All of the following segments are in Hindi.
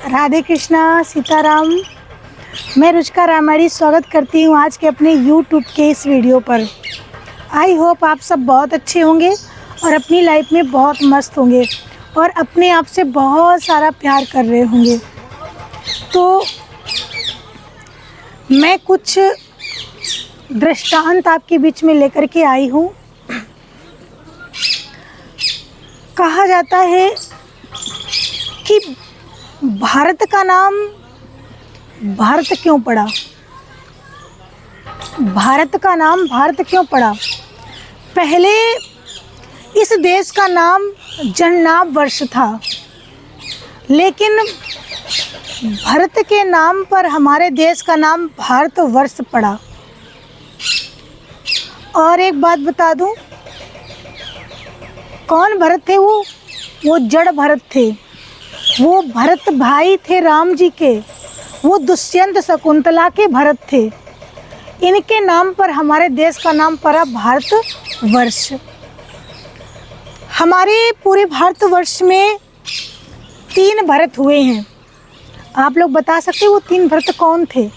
राधे कृष्णा सीताराम। मैं रुचिका रामाड़ी स्वागत करती हूँ आज के अपने YouTube के इस वीडियो पर। आई होप आप सब बहुत अच्छे होंगे और अपनी लाइफ में बहुत मस्त होंगे और अपने आप से बहुत सारा प्यार कर रहे होंगे। तो मैं कुछ दृष्टांत आपके बीच में लेकर के आई हूँ। कहा जाता है कि भारत का नाम भारत क्यों पड़ा? भारत का नाम भारत क्यों पड़ा? पहले इस देश का नाम जननाम वर्ष था, लेकिन भारत के नाम पर हमारे देश का नाम भारत वर्ष पड़ा। और एक बात बता दूं, कौन भरत थे? वो जड़ भरत थे। वो भरत भाई थे राम जी के। वो दुष्यंत शकुंतला के भरत थे। इनके नाम पर हमारे देश का नाम पड़ा भारत वर्ष। हमारे पूरे भारत वर्ष में 3 भरत हुए हैं। आप लोग बता सकते हैं वो 3 भरत कौन थे?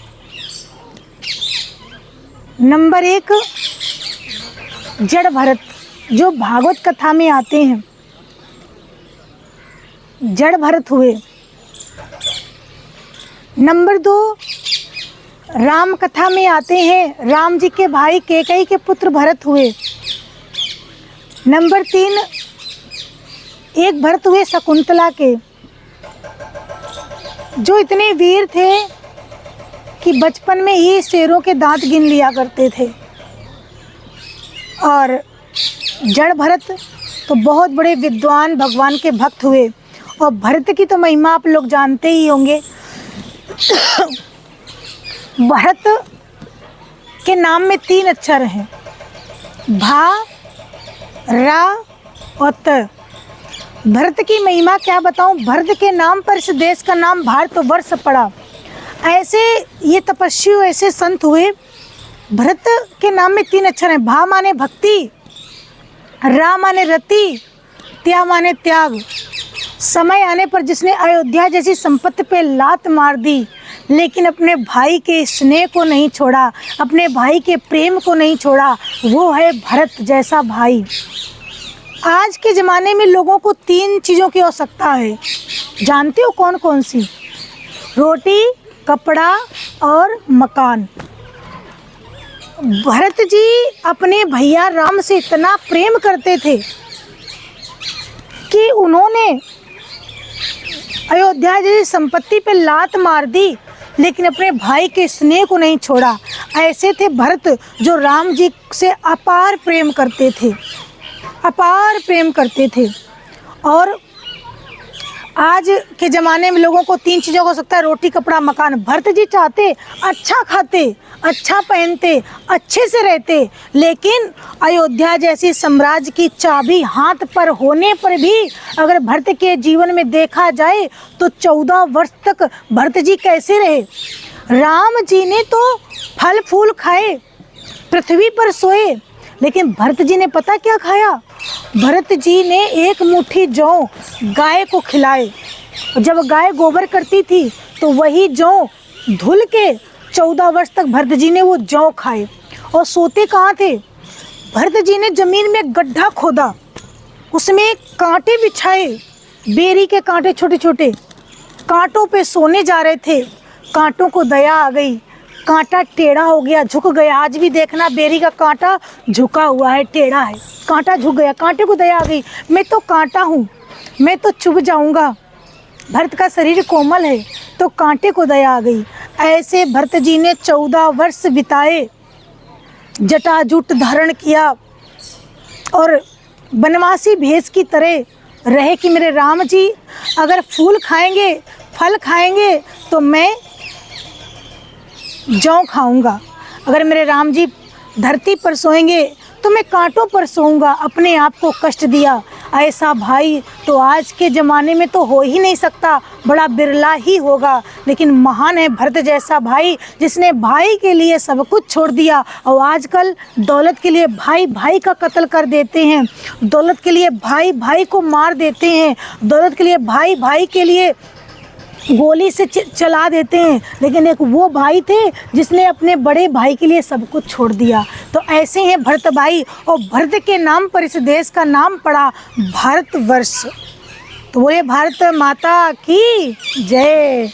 नंबर 1 जड़ भरत, जो भागवत कथा में आते हैं, जड़ भरत हुए। नंबर 2 राम कथा में आते हैं, राम जी के भाई कैकेयी के पुत्र भरत हुए। नंबर 3 एक भरत हुए शकुंतला के, जो इतने वीर थे कि बचपन में ही शेरों के दांत गिन लिया करते थे। और जड़ भरत तो बहुत बड़े विद्वान भगवान के भक्त हुए। और भरत की तो महिमा आप लोग जानते ही होंगे। भरत के नाम में 3 अक्षर हैं, भा, रा और त। भरत की महिमा क्या बताऊं? भरत के नाम पर इस देश का नाम भारत वर्ष पड़ा। ऐसे ये तपस्वी ऐसे संत हुए। भरत के नाम में 3 अक्षर हैं। भा माने भक्ति, रा माने रति, त्या माने त्याग। समय आने पर जिसने अयोध्या जैसी संपत्ति पे लात मार दी, लेकिन अपने भाई के स्नेह को नहीं छोड़ा, अपने भाई के प्रेम को नहीं छोड़ा, वो है भरत जैसा भाई। आज के ज़माने में लोगों को 3 चीज़ों की आवश्यकता है। जानते हो कौन कौन सी? रोटी, कपड़ा और मकान। भरत जी अपने भैया राम से इतना प्रेम करते थे कि उन्होंने अयोध्या जैसी संपत्ति पे लात मार दी, लेकिन अपने भाई के स्नेह को नहीं छोड़ा। ऐसे थे भरत, जो राम जी से अपार प्रेम करते थे, अपार प्रेम करते थे। और आज के ज़माने में लोगों को 3 चीज़ों को सकता है, रोटी, कपड़ा, मकान। भरत जी चाहते अच्छा खाते, अच्छा पहनते, अच्छे से रहते, लेकिन अयोध्या जैसी साम्राज्य की चाबी हाथ पर होने पर भी अगर भरत के जीवन में देखा जाए तो 14 वर्ष तक भरत जी कैसे रहे? राम जी ने तो फल फूल खाए, पृथ्वी पर सोए, लेकिन भरत जी ने पता क्या खाया? भरत जी ने 1 मुट्ठी जौ गाय को खिलाए। जब गाय गोबर करती थी तो वही जौ धुल के 14 वर्ष तक भरत जी ने वो जौ खाए। और सोते कहाँ थे? भरत जी ने ज़मीन में गड्ढा खोदा, उसमें कांटे बिछाए, बेरी के कांटे, छोटे छोटे कांटों पे सोने जा रहे थे। कांटों को दया आ गई, कांटा टेढ़ा हो गया, झुक गया। आज भी देखना बेरी का कांटा झुका हुआ है, टेढ़ा है, कांटा झुक गया। कांटे को दया आ गई, मैं तो कांटा हूँ, मैं तो चुभ जाऊँगा। भरत का शरीर कोमल है, तो कांटे को दया आ गई। ऐसे भरत जी ने 14 वर्ष बिताए, जटाजूट धारण किया और बनवासी भेष की तरह रहे कि मेरे राम जी अगर फूल खाएंगे, फल खाएंगे तो मैं जौ खाऊंगा, अगर मेरे राम जी धरती पर सोएंगे तो मैं कांटों पर सोऊंगा। अपने आप को कष्ट दिया। ऐसा भाई तो आज के ज़माने में तो हो ही नहीं सकता, बड़ा बिरला ही होगा। लेकिन महान है भरत जैसा भाई, जिसने भाई के लिए सब कुछ छोड़ दिया। और आजकल दौलत के लिए भाई भाई का कत्ल कर देते हैं, दौलत के लिए भाई भाई को मार देते हैं, दौलत के लिए भाई भाई के लिए गोली से चला देते हैं, लेकिन एक वो भाई थे जिसने अपने बड़े भाई के लिए सब कुछ छोड़ दिया। तो ऐसे हैं भरत भाई, और भरत के नाम पर इस देश का नाम पड़ा भारतवर्ष। तो बोले भारत माता की जय।